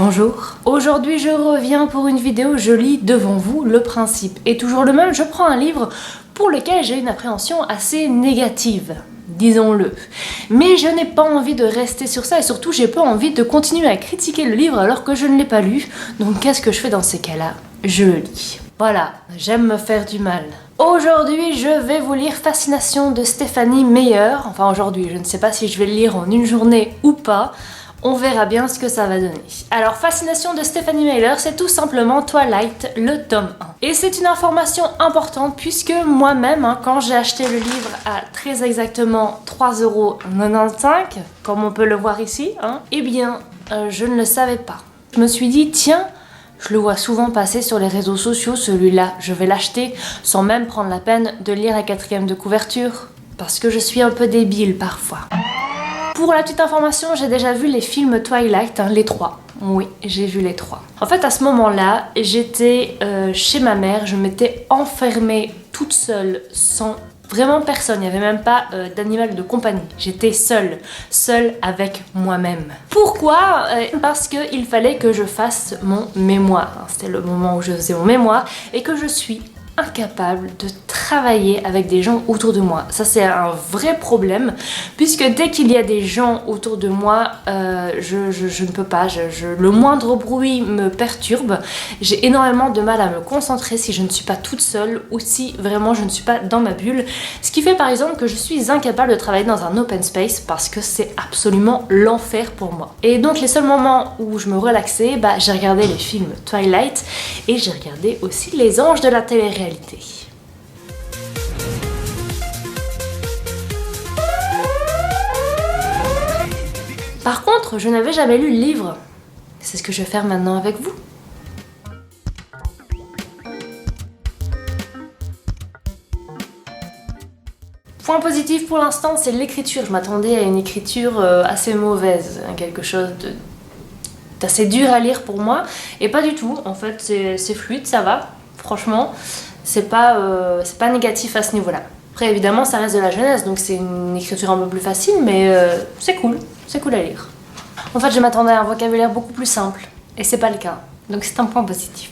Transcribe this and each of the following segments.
Bonjour. Aujourd'hui je reviens pour une vidéo, je lis devant vous. Le principe est toujours le même, je prends un livre pour lequel j'ai une appréhension assez négative, disons-le. Mais je n'ai pas envie de rester sur ça et surtout j'ai pas envie de continuer à critiquer le livre alors que je ne l'ai pas lu. Donc qu'est-ce que je fais dans ces cas-là? Je le lis. Voilà, j'aime me faire du mal. Aujourd'hui, je vais vous lire Fascination de Stephanie Meyer. Enfin aujourd'hui, je ne sais pas si je vais le lire en une journée ou pas. On verra bien ce que ça va donner. Alors, Fascination de Stephanie Meyer, c'est tout simplement Twilight, le tome 1. Et c'est une information importante puisque moi-même, quand j'ai acheté le livre à très exactement 3,95 €, comme on peut le voir ici, eh bien, je ne le savais pas. Je me suis dit, tiens, je le vois souvent passer sur les réseaux sociaux, celui-là, je vais l'acheter sans même prendre la peine de lire la 4e de couverture, parce que je suis un peu débile parfois. Pour la petite information, j'ai déjà vu les films Twilight, les 3. Oui, j'ai vu les 3. En fait, à ce moment-là, j'étais chez ma mère, je m'étais enfermée toute seule, sans vraiment personne, il n'y avait même pas d'animal de compagnie. J'étais seule avec moi-même. Pourquoi? Parce qu'il fallait que je fasse mon mémoire. C'était le moment où je faisais mon mémoire et que je suis incapable de travailler avec des gens autour de moi. Ça, c'est un vrai problème puisque dès qu'il y a des gens autour de moi, je ne peux pas. Le moindre bruit me perturbe. J'ai énormément de mal à me concentrer si je ne suis pas toute seule ou si vraiment je ne suis pas dans ma bulle. Ce qui fait par exemple que je suis incapable de travailler dans un open space parce que c'est absolument l'enfer pour moi. Et donc les seuls moments où je me relaxais, j'ai regardé les films Twilight et j'ai regardé aussi Les Anges de la télé-réalité. Par contre, je n'avais jamais lu le livre. C'est ce que je vais faire maintenant avec vous. Point positif pour l'instant, c'est l'écriture. Je m'attendais à une écriture assez mauvaise, quelque chose d'assez dur à lire pour moi. Et pas du tout, en fait, c'est fluide, ça va. Franchement, c'est pas négatif à ce niveau-là. Après, évidemment, ça reste de la jeunesse, donc c'est une écriture un peu plus facile, mais c'est cool à lire. En fait, je m'attendais à un vocabulaire beaucoup plus simple, et c'est pas le cas, donc c'est un point positif.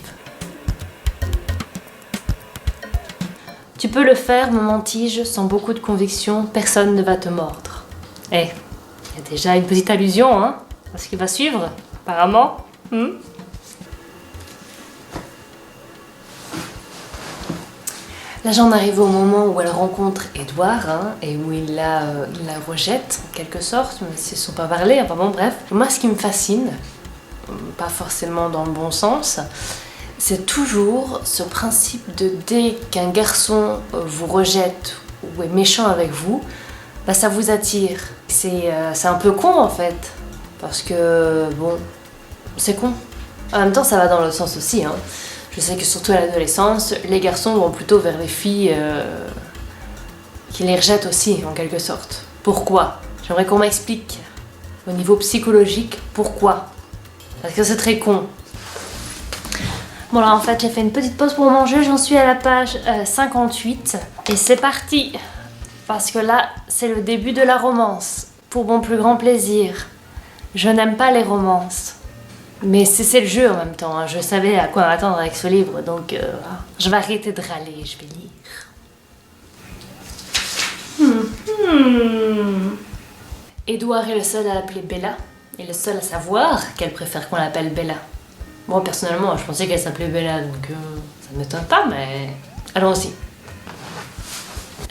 Tu peux le faire, mon tige, sans beaucoup de conviction, personne ne va te mordre. Il y a déjà une petite allusion, à ce qui va suivre, apparemment. Là, j'en arrive au moment où elle rencontre Edward et où il la rejette en quelque sorte, mais ils ne se sont pas parlé, enfin bon bref. Moi, ce qui me fascine, pas forcément dans le bon sens, c'est toujours ce principe de dès qu'un garçon vous rejette ou est méchant avec vous, ça vous attire. C'est un peu con en fait, parce que bon, c'est con. En même temps, ça va dans l'autre sens aussi. Je sais que surtout à l'adolescence, les garçons vont plutôt vers les filles qui les rejettent aussi, en quelque sorte. Pourquoi? J'aimerais qu'on m'explique, au niveau psychologique, pourquoi. Parce que c'est très con. Bon là, en fait, j'ai fait une petite pause pour manger, j'en suis à la page 58. Et c'est parti! Parce que là, c'est le début de la romance. Pour mon plus grand plaisir. Je n'aime pas les romances. Mais c'est le jeu en même temps, je savais à quoi m'attendre avec ce livre, donc je vais arrêter de râler, je vais lire. Edward est le seul à l'appeler Bella, et le seul à savoir qu'elle préfère qu'on l'appelle Bella. Bon, personnellement, je pensais qu'elle s'appelait Bella, donc ça ne m'étonne pas, mais allons-y.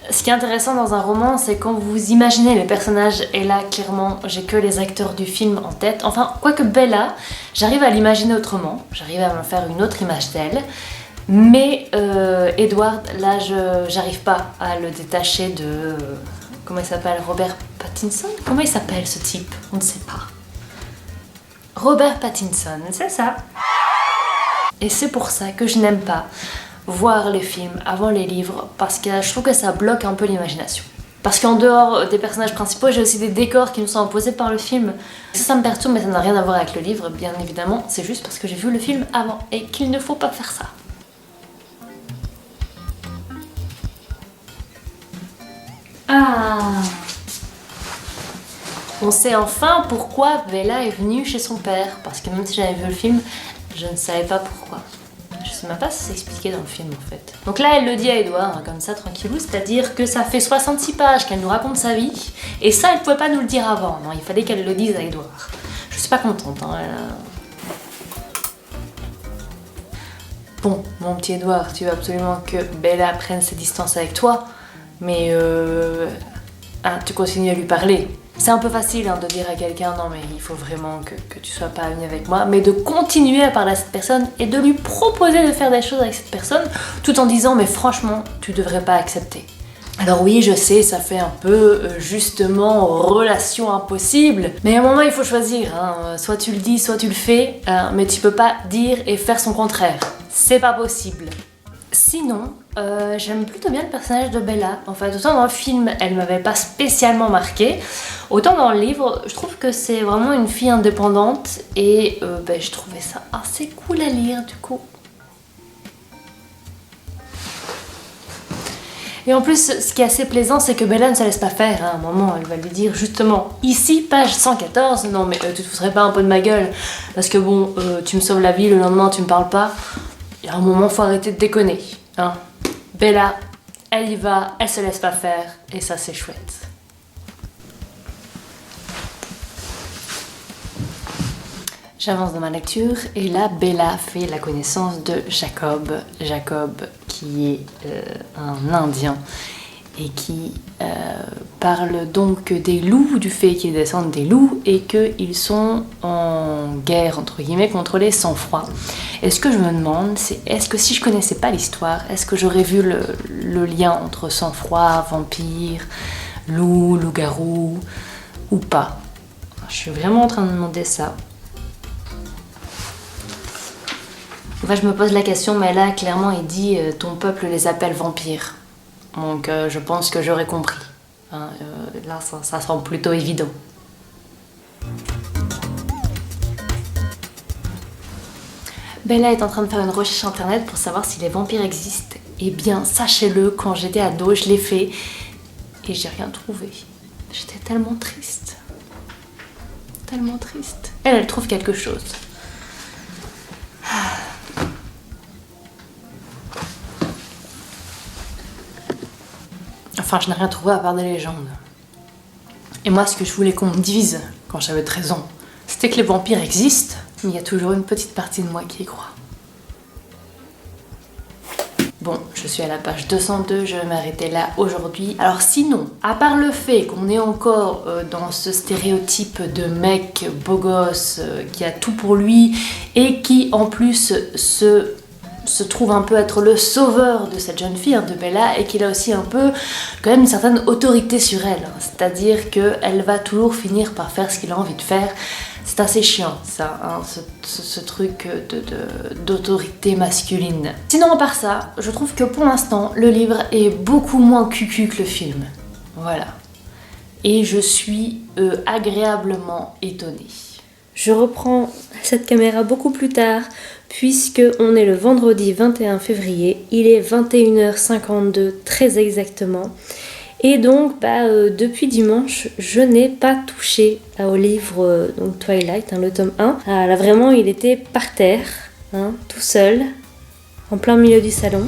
Ce qui est intéressant dans un roman, c'est quand vous imaginez les personnages, et là, clairement, j'ai que les acteurs du film en tête. Enfin, quoique Bella, j'arrive à l'imaginer autrement, j'arrive à me faire une autre image d'elle, mais Edward, là, j'arrive pas à le détacher de... comment il s'appelle? Robert Pattinson? Comment il s'appelle ce type? On ne sait pas. Robert Pattinson, c'est ça. Et c'est pour ça que je n'aime pas voir les films avant les livres, parce que je trouve que ça bloque un peu l'imagination. Parce qu'en dehors des personnages principaux, j'ai aussi des décors qui nous sont imposés par le film. Ça me perturbe, mais ça n'a rien à voir avec le livre, bien évidemment. C'est juste parce que j'ai vu le film avant et qu'il ne faut pas faire ça. On sait enfin pourquoi Bella est venue chez son père, parce que même si j'avais vu le film, je ne savais pas pourquoi. Je sais même pas si c'est expliqué dans le film en fait. Donc là elle le dit à Edouard, hein, comme ça tranquillou, c'est-à-dire que ça fait 66 pages qu'elle nous raconte sa vie, et ça elle pouvait pas nous le dire avant, non, il fallait qu'elle le dise à Edouard. Je suis pas contente, hein, Bon, mon petit Edouard, tu veux absolument que Bella prenne ses distances avec toi, mais hein, tu continues à lui parler. C'est un peu facile hein, de dire à quelqu'un non mais il faut vraiment que tu sois pas ami avec moi, mais de continuer à parler à cette personne et de lui proposer de faire des choses avec cette personne tout en disant mais franchement tu devrais pas accepter. Alors oui je sais ça fait un peu justement relation impossible, mais à un moment il faut choisir, hein. Soit tu le dis soit tu le fais, mais tu peux pas dire et faire son contraire, c'est pas possible. Sinon, j'aime plutôt bien le personnage de Bella. En fait, autant dans le film, elle m'avait pas spécialement marqué, autant dans le livre, je trouve que c'est vraiment une fille indépendante et je trouvais ça assez cool à lire du coup. Et en plus, ce qui est assez plaisant, c'est que Bella ne se laisse pas faire. À un moment, elle va lui dire justement, ici, page 114, non mais tu te foutrais pas un peu de ma gueule, parce que bon, tu me sauves la vie, le lendemain tu me parles pas. Il y a un moment, faut arrêter de déconner. Hein. Bella, elle y va, elle se laisse pas faire, et ça c'est chouette. J'avance dans ma lecture, et là, Bella fait la connaissance de Jacob. Jacob, qui est un Indien, et qui parle donc des loups, du fait qu'ils descendent des loups, et qu'ils sont en guerre, entre guillemets, contre les sans-froid. Et ce que je me demande, c'est est-ce que si je connaissais pas l'histoire, est-ce que j'aurais vu le lien entre sang-froid, vampire, loup, loup-garou, ou pas? Je suis vraiment en train de demander ça. Enfin, je me pose la question, mais là, clairement, il dit « ton peuple les appelle vampires ». Donc, je pense que j'aurais compris. Hein, là, ça semble plutôt évident. Bella est en train de faire une recherche internet pour savoir si les vampires existent. Eh bien, sachez-le, quand j'étais ado, je l'ai fait et j'ai rien trouvé. J'étais tellement triste. Tellement triste. Elle trouve quelque chose. Enfin, je n'ai rien trouvé à part des légendes. Et moi, ce que je voulais qu'on me dise quand j'avais 13 ans, c'était que les vampires existent. Mais il y a toujours une petite partie de moi qui y croit. Bon, je suis à la page 202, je vais m'arrêter là aujourd'hui. Alors sinon, à part le fait qu'on est encore dans ce stéréotype de mec beau gosse qui a tout pour lui et qui en plus se trouve un peu être le sauveur de cette jeune fille, hein, de Bella, et qu'il a aussi un peu quand même une certaine autorité sur elle. Hein, c'est-à-dire qu'elle va toujours finir par faire ce qu'il a envie de faire. C'est assez chiant ça, hein, ce truc d'autorité masculine. Sinon à part ça, je trouve que pour l'instant, le livre est beaucoup moins cucu que le film. Voilà. Et je suis agréablement étonnée. Je reprends cette caméra beaucoup plus tard, puisque on est le vendredi 21 février, il est 21h52 très exactement. Et donc, depuis dimanche, je n'ai pas touché au livre donc Twilight, hein, le tome 1. Là, vraiment, il était par terre, hein, tout seul, en plein milieu du salon.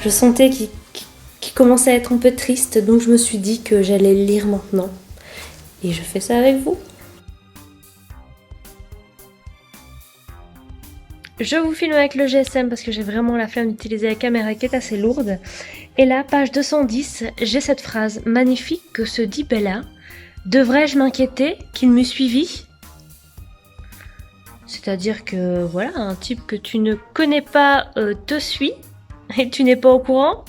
Je sentais qu'il commençait à être un peu triste, donc je me suis dit que j'allais le lire maintenant. Et je fais ça avec vous. Je vous filme avec le GSM parce que j'ai vraiment la flemme d'utiliser la caméra qui est assez lourde. Et là, page 210, j'ai cette phrase magnifique que se dit Bella. Devrais-je m'inquiéter qu'il m'eût suivi? C'est-à-dire que voilà, un type que tu ne connais pas te suit et tu n'es pas au courant.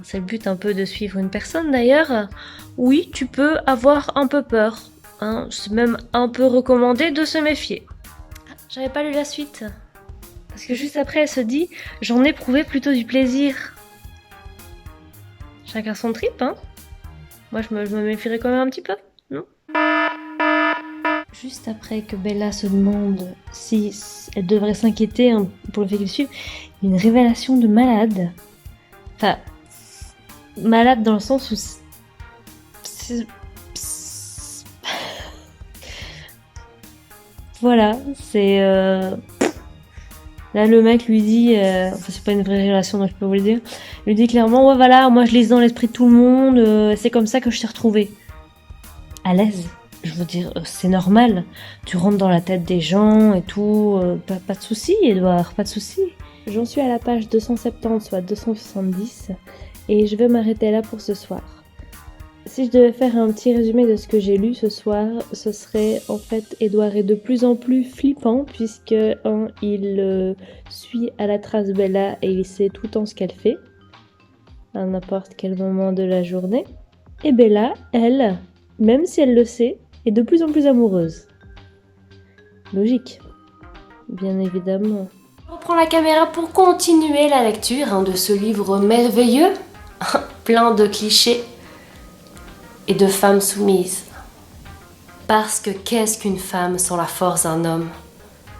C'est le but un peu de suivre une personne d'ailleurs. Oui, tu peux avoir un peu peur. Hein. C'est même un peu recommandé de se méfier. J'avais pas lu la suite. Parce que juste après, elle se dit « J'en éprouvais plutôt du plaisir. » Chacun son trip, hein. Moi, je me méfierais quand même un petit peu, non? Juste après que Bella se demande si elle devrait s'inquiéter pour le fait qu'il suive, il y a une révélation de malade. Enfin, malade dans le sens où voilà, c'est là le mec lui dit, enfin c'est pas une vraie relation donc je peux vous le dire, il lui dit clairement ouais voilà moi je lise dans l'esprit de tout le monde, c'est comme ça que je t'ai retrouvé. À l'aise, je veux dire c'est normal, tu rentres dans la tête des gens et tout, pas de souci Edouard, pas de souci. J'en suis à la page 270 soit 270 et je vais m'arrêter là pour ce soir. Si je devais faire un petit résumé de ce que j'ai lu ce soir, ce serait en fait Edouard est de plus en plus flippant puisque il suit à la trace Bella et il sait tout le temps ce qu'elle fait à n'importe quel moment de la journée. Et Bella, elle, même si elle le sait, est de plus en plus amoureuse. Logique, bien évidemment. Je reprends la caméra pour continuer la lecture de ce livre merveilleux, plein de clichés et de femmes soumises. Parce que qu'est-ce qu'une femme sans la force d'un homme?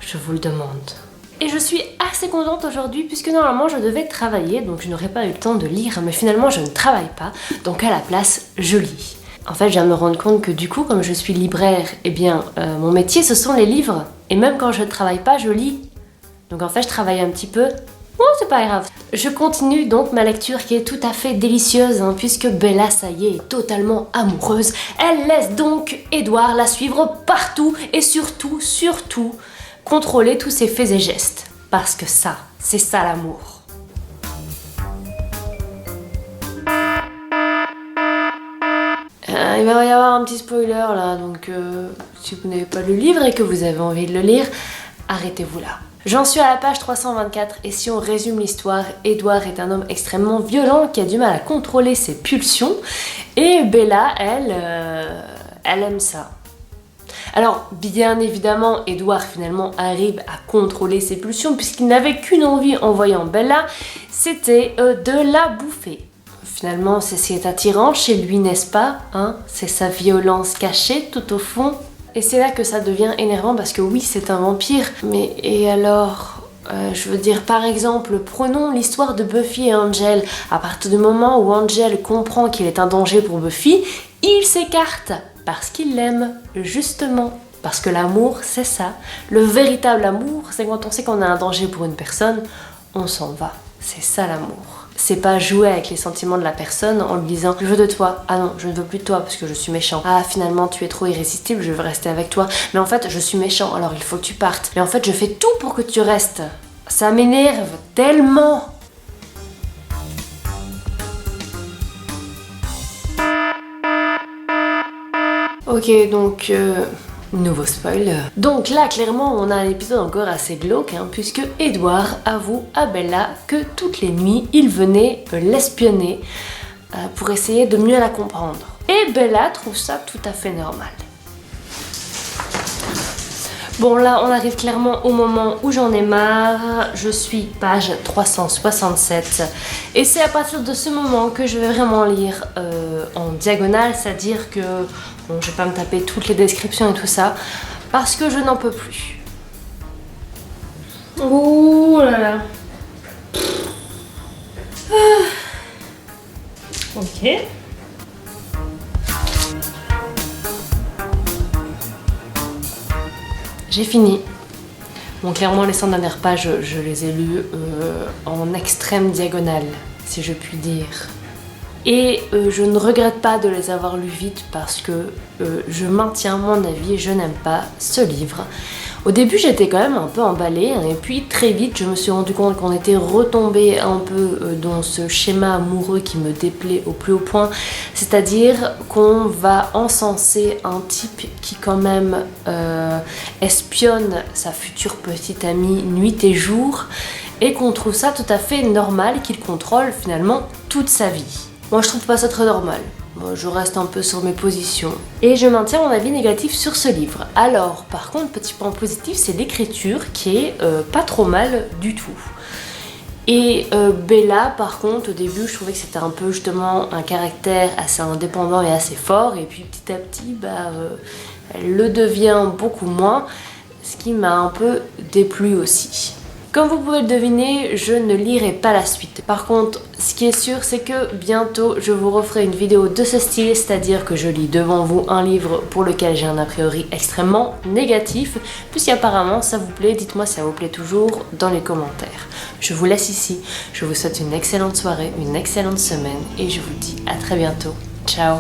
Je vous le demande. Et je suis assez contente aujourd'hui puisque normalement je devais travailler, donc je n'aurais pas eu le temps de lire, mais finalement je ne travaille pas, donc à la place je lis. En fait je viens de me rendre compte que du coup comme je suis libraire, eh bien mon métier ce sont les livres, et même quand je ne travaille pas je lis. Donc en fait je travaille un petit peu. Oh, c'est pas grave. Je continue donc ma lecture qui est tout à fait délicieuse puisque Bella, ça y est totalement amoureuse. Elle laisse donc Edouard la suivre partout et surtout, contrôler tous ses faits et gestes. Parce que ça, c'est ça l'amour. Il va y avoir un petit spoiler là, donc si vous n'avez pas le livre et que vous avez envie de le lire, arrêtez-vous là. J'en suis à la page 324 et si on résume l'histoire, Edouard est un homme extrêmement violent qui a du mal à contrôler ses pulsions et Bella, elle aime ça. Alors bien évidemment, Edouard finalement arrive à contrôler ses pulsions puisqu'il n'avait qu'une envie en voyant Bella, c'était de la bouffer. Finalement, c'est ce qui est attirant chez lui, n'est-ce pas, c'est sa violence cachée tout au fond. Et c'est là que ça devient énervant parce que oui, c'est un vampire. Mais et alors je veux dire, par exemple, prenons l'histoire de Buffy et Angel. À partir du moment où Angel comprend qu'il est un danger pour Buffy, il s'écarte parce qu'il l'aime, justement. Parce que l'amour, c'est ça. Le véritable amour, c'est quand on sait qu'on a un danger pour une personne, on s'en va. C'est ça l'amour. C'est pas jouer avec les sentiments de la personne en lui disant je veux de toi, ah non je ne veux plus de toi parce que je suis méchant, ah finalement tu es trop irrésistible, je veux rester avec toi, mais en fait je suis méchant alors il faut que tu partes, mais en fait je fais tout pour que tu restes. Ça m'énerve tellement. Ok donc nouveau spoil. Donc là, clairement, on a un épisode encore assez glauque, puisque Edouard avoue à Bella que toutes les nuits, il venait l'espionner pour essayer de mieux la comprendre. Et Bella trouve ça tout à fait normal. Bon là, on arrive clairement au moment où j'en ai marre. Je suis page 367. Et c'est à partir de ce moment que je vais vraiment lire en diagonale, c'est-à-dire que bon, je vais pas me taper toutes les descriptions et tout ça, parce que je n'en peux plus. Ouh là là. Ok. J'ai fini. Bon, clairement, les 100 dernières pages, je les ai lues en extrême diagonale, si je puis dire. Et je ne regrette pas de les avoir lus vite parce que je maintiens mon avis, je n'aime pas ce livre. Au début j'étais quand même un peu emballée et puis très vite je me suis rendu compte qu'on était retombé un peu dans ce schéma amoureux qui me déplaît au plus haut point. C'est-à-dire qu'on va encenser un type qui quand même espionne sa future petite amie nuit et jour et qu'on trouve ça tout à fait normal qu'il contrôle finalement toute sa vie. Moi je trouve pas ça très normal. Moi, je reste un peu sur mes positions. Et je maintiens mon avis négatif sur ce livre. Alors, par contre, petit point positif, c'est l'écriture qui est pas trop mal du tout. Et Bella, par contre, au début, je trouvais que c'était un peu justement un caractère assez indépendant et assez fort. Et puis petit à petit, elle le devient beaucoup moins, ce qui m'a un peu déplu aussi. Comme vous pouvez le deviner, je ne lirai pas la suite. Par contre, ce qui est sûr, c'est que bientôt, je vous referai une vidéo de ce style, c'est-à-dire que je lis devant vous un livre pour lequel j'ai un a priori extrêmement négatif. Puisqu'apparemment, ça vous plaît, dites-moi si ça vous plaît toujours dans les commentaires. Je vous laisse ici, je vous souhaite une excellente soirée, une excellente semaine et je vous dis à très bientôt. Ciao!